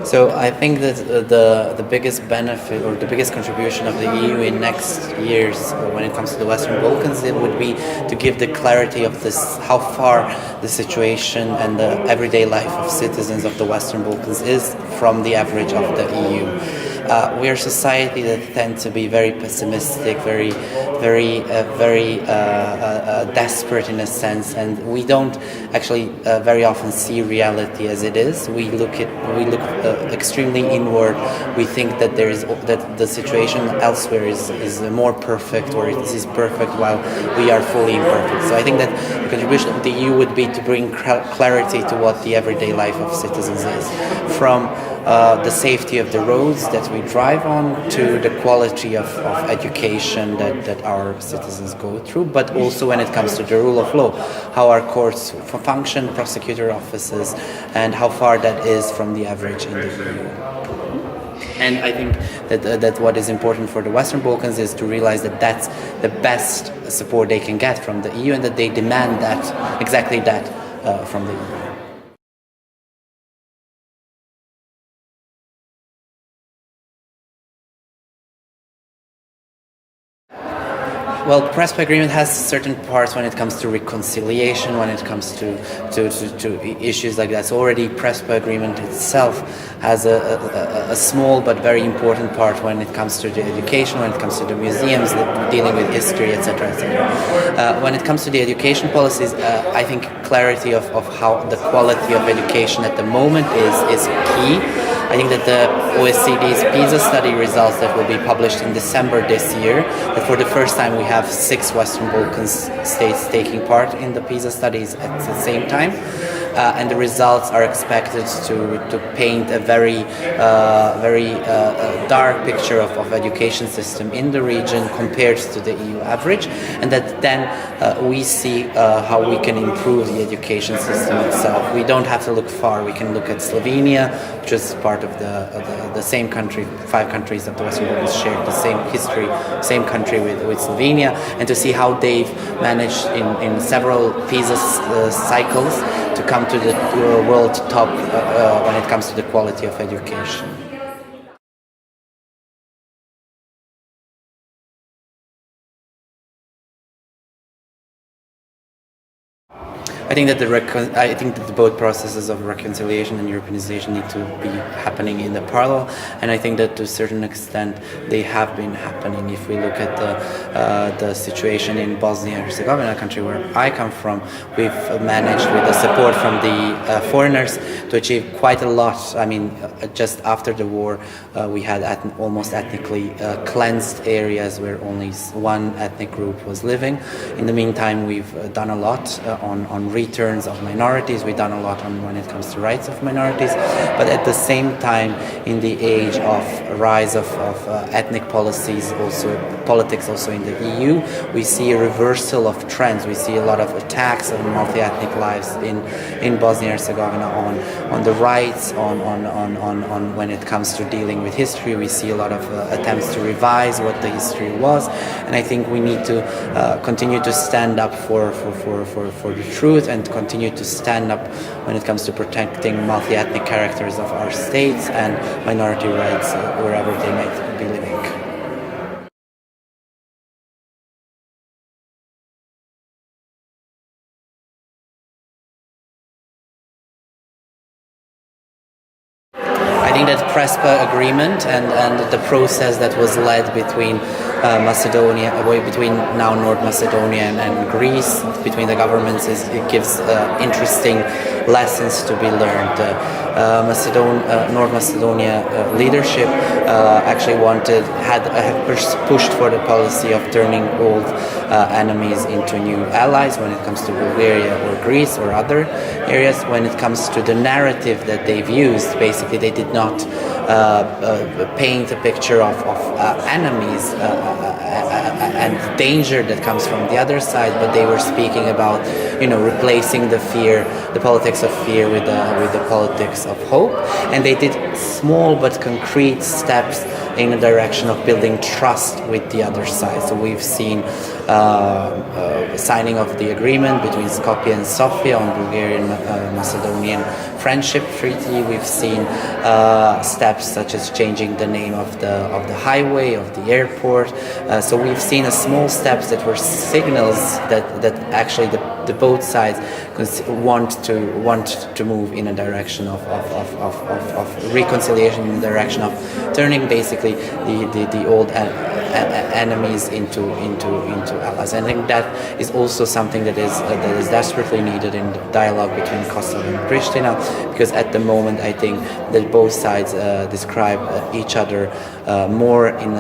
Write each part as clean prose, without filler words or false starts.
So I think that the biggest benefit or the biggest contribution of the EU in next years when it comes to the Western Balkans, it would be to give the clarity of this, how far the situation and the everyday life of citizens of the Western Balkans is from the average of the EU. We are a society that tend to be very pessimistic, very desperate in a sense, and we don't actually very often see reality as it is. We look extremely inward. We think that that the situation elsewhere is more perfect, or it is perfect, while we are fully imperfect. So I think that the contribution of the EU would be to bring clarity to what the everyday life of citizens is, from the safety of the roads that we drive on to the quality of education that our citizens go through, but also when it comes to the rule of law, how our courts function, prosecutor offices, and how far that is from the average in the EU. And I think that what is important for the Western Balkans is to realize that that's the best support they can get from the EU, and that they demand exactly that from the EU. Well, the Prespa agreement has certain parts when it comes to reconciliation, when it comes to issues like that. So already Prespa agreement itself has a small but very important part when it comes to the education, when it comes to the museums, dealing with history, etc., etc. When it comes to the education policies, I think clarity of how the quality of education at the moment is key. I think that the OECD's PISA study results that will be published in December this year, that for the first time we have 6 Western Balkans states taking part in the PISA studies at the same time. And the results are expected to paint a very dark picture of education system in the region compared to the EU average, and that then we see how we can improve the education system itself. We don't have to look far. We can look at Slovenia, which is part of the same country. 5 countries of the Western Balkans share the same history, same country with Slovenia, and to see how they've managed in several PISA cycles to come to the world top when it comes to the quality of education. I think that both processes of reconciliation and Europeanization need to be happening in the parallel, and I think that to a certain extent they have been happening. If we look at the situation in Bosnia and Herzegovina, a country where I come from, we've managed, with the support from the foreigners, to achieve quite a lot. I mean, just after the war, we had almost ethnically cleansed areas where only one ethnic group was living. In the meantime, we've done a lot on returns of minorities. We've done a lot when it comes to rights of minorities, but at the same time, in the age of rise of ethnic politics also in the EU, we see a reversal of trends. We see a lot of attacks on multi-ethnic lives in Bosnia and Herzegovina, on the rights, on when it comes to dealing with history. We see a lot of attempts to revise what the history was, and I think we need to continue to stand up for the truth, and continue to stand up when it comes to protecting multi-ethnic characters of our states and minority rights wherever they might be living. I think that Prespa agreement and the process that was led between between now North Macedonia and Greece, between the governments, it gives interesting lessons to be learned. North Macedonia leadership actually had pushed for the policy of turning old enemies into new allies when it comes to Bulgaria or Greece or other areas. When it comes to the narrative that they've used, basically they did not paint a picture of enemies and danger that comes from the other side, but they were speaking about, replacing the politics of fear with the politics of hope, and they did small but concrete steps in the direction of building trust with the other side. So we've seen signing of the agreement between Skopje and Sofia on Bulgarian-Macedonian friendship treaty. We've seen steps such as changing the name of the highway, of the airport. So we've seen small steps that were signals that actually the both sides want to move in a direction of reconciliation, in the direction of turning basically the old enemies into allies. I think that is also something that is desperately needed in the dialogue between Kosovo and Prishtina, because at the moment I think that both sides describe each other more in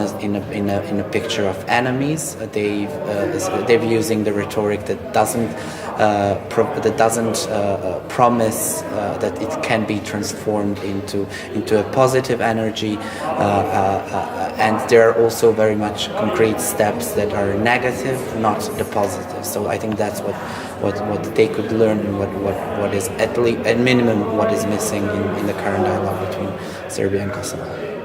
a picture of enemies. They're using the rhetoric that doesn't promise that it can be transformed into a positive energy, and there are also very much concrete steps that are negative, not the positive. So I think that's what they could learn, and what is at minimum what is missing in the current dialogue between Serbia and Kosovo.